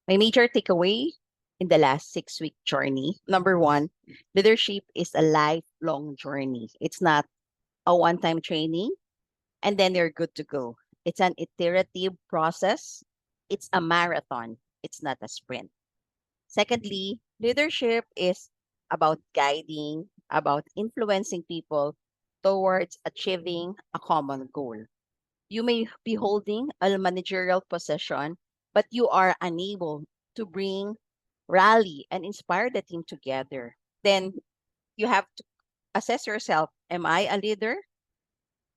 My major takeaway in the last 6 week journey, number one, leadership is a lifelong journey. It's not a one time training and then you're good to go. It's an iterative process. It's a marathon. It's not a sprint. Secondly, leadership is about guiding, about influencing people towards achieving a common goal. You may be holding a managerial position, but you are unable to rally, and inspire the team together. Then you have to assess yourself. Am I a leader?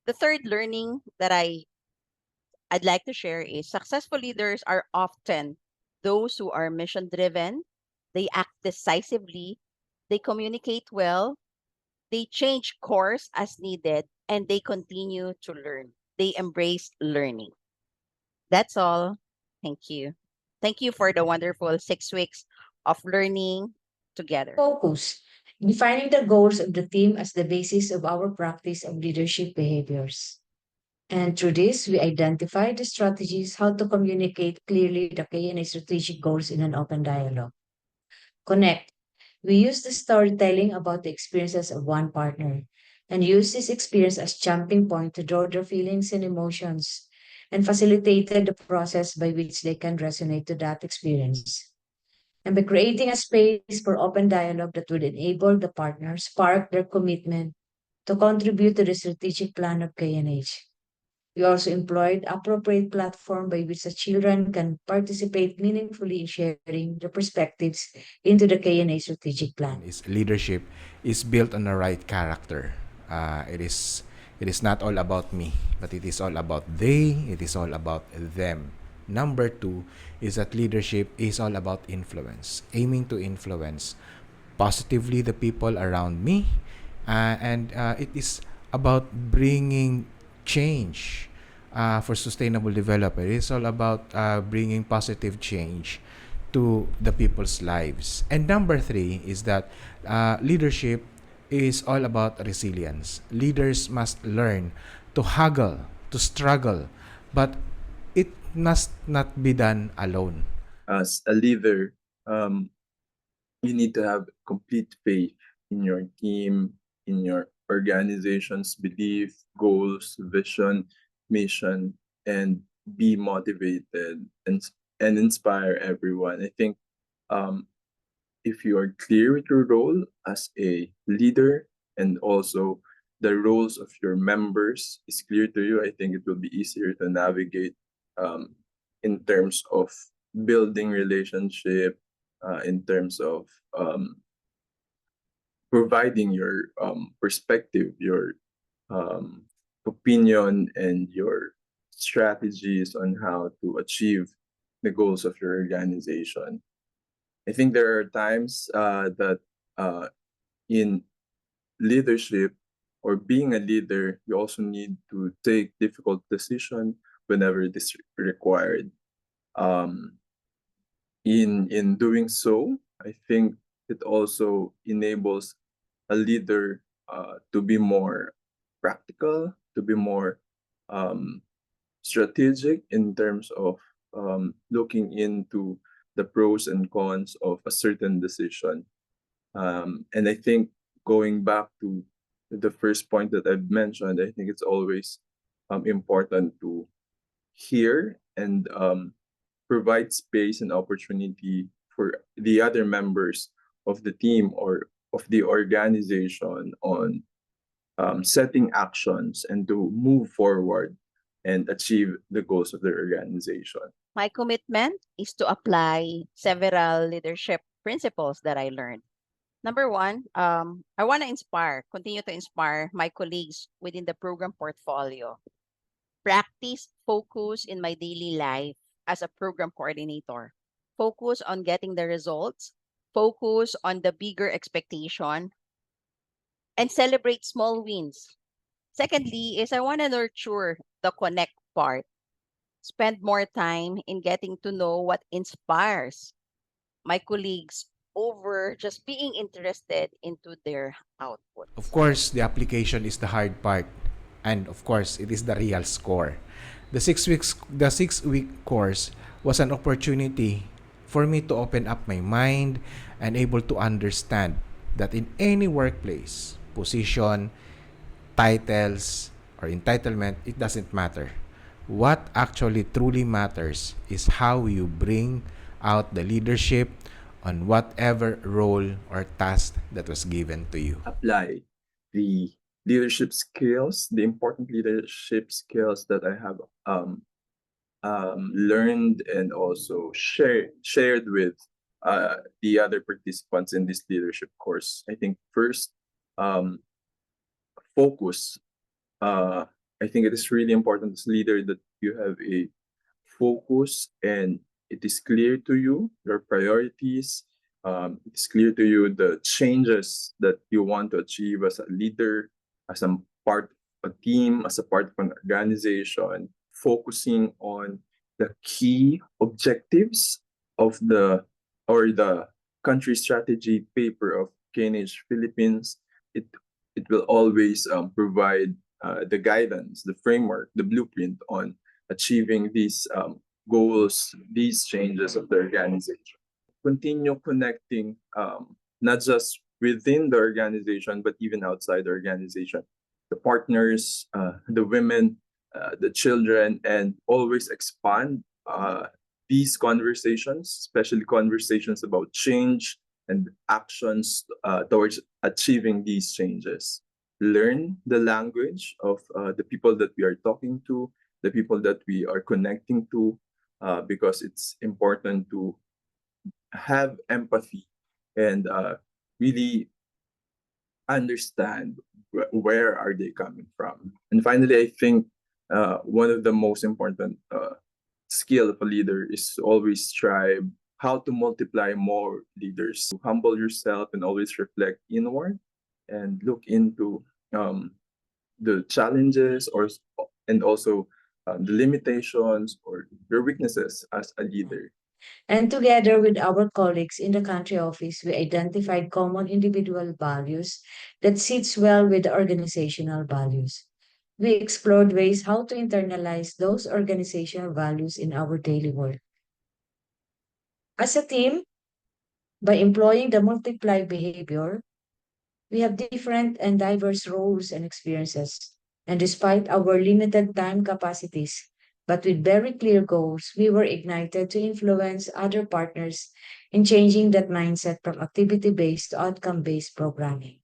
The third learning that I'd like to share is successful leaders are often those who are mission driven, they act decisively, they communicate well, they change course as needed, and they continue to learn. They embrace learning. That's all. Thank you. Thank you for the wonderful 6 weeks of learning together. Focus. Defining the goals of the team as the basis of our practice of leadership behaviors. And through this, we identify the strategies how to communicate clearly the KNA strategic goals in an open dialogue. Connect. We use the storytelling about the experiences of one partner and use this experience as jumping point to draw their feelings and emotions and facilitated the process by which they can resonate to that experience. And by creating a space for open dialogue that would enable the partners spark their commitment to contribute to the strategic plan of KNH. We also employed appropriate platform by which the children can participate meaningfully in sharing their perspectives into the KNA strategic plan. Is leadership is built on the right character. It is not all about me, but it is all about they. It is all about them. Number two is that leadership is all about influence, aiming to influence positively the people around me, and it is about bringing change for sustainable development. It is all about bringing positive change to the people's lives. And number three is that leadership is all about resilience. Leaders must learn to haggle, to struggle, but it must not be done alone. As a leader, you need to have complete faith in your team, in your organization's belief, goals, vision, mission, and be motivated and inspire everyone. I think if you are clear with your role as a leader and also the roles of your members is clear to you, I think it will be easier to navigate in terms of building relationship, in terms of providing your perspective, your opinion, and your strategies on how to achieve the goals of your organization. I think there are times that in leadership or being a leader, you also need to take difficult decisions whenever it is required. In doing so, I think it also enables a leader to be more practical, to be more strategic in terms of looking into the pros and cons of a certain decision. And I think going back to the first point that I've mentioned, I think it's always important to hear and provide space and opportunity for the other members of the team or of the organization on setting actions and to move forward and achieve the goals of the organization. My commitment is to apply several leadership principles that I learned. Number one, I want to continue to inspire my colleagues within the program portfolio. Practice focus in my daily life as a program coordinator. Focus on getting the results, focus on the bigger expectation, and celebrate small wins. Secondly, is I want to nurture the connect part. Spend more time in getting to know what inspires my colleagues over just being interested into their output. Of course, the application is the hard part, and of course, it is the real score. The 6 week course was an opportunity for me to open up my mind and able to understand that in any workplace, position, titles, or entitlement, it doesn't matter. What actually truly matters is how you bring out the leadership on whatever role or task that was given to you. Apply the leadership skills, the important leadership skills that I have learned and also shared with the other participants in this leadership course. I think first, focus. I think it is really important as leader that you have a focus and it is clear to you your priorities. It is clear to you the changes that you want to achieve as a leader, as a part of a team, as a part of an organization, focusing on the key objectives of the country strategy paper of KNH Philippines. It will always provide the guidance, the framework, the blueprint on achieving these goals, these changes of the organization. Continue connecting not just within the organization, but even outside the organization. The partners, the women, the children, and always expand these conversations, especially conversations about change and actions towards achieving these changes. Learn the language of the people that we are talking to, the people that we are connecting to, because it's important to have empathy and really understand where are they coming from. And finally, I think one of the most important skill of a leader is to always strive how to multiply more leaders. To humble yourself and always reflect inward and look into the challenges and also the limitations or your weaknesses as a leader. And together with our colleagues in the country office, we identified common individual values that sits well with the organizational values. We explored ways how to internalize those organizational values in our daily work. As a team, by employing the multiply behavior, we have different and diverse roles and experiences. And despite our limited time capacities, but with very clear goals, we were ignited to influence other partners in changing that mindset from activity based to outcome based programming.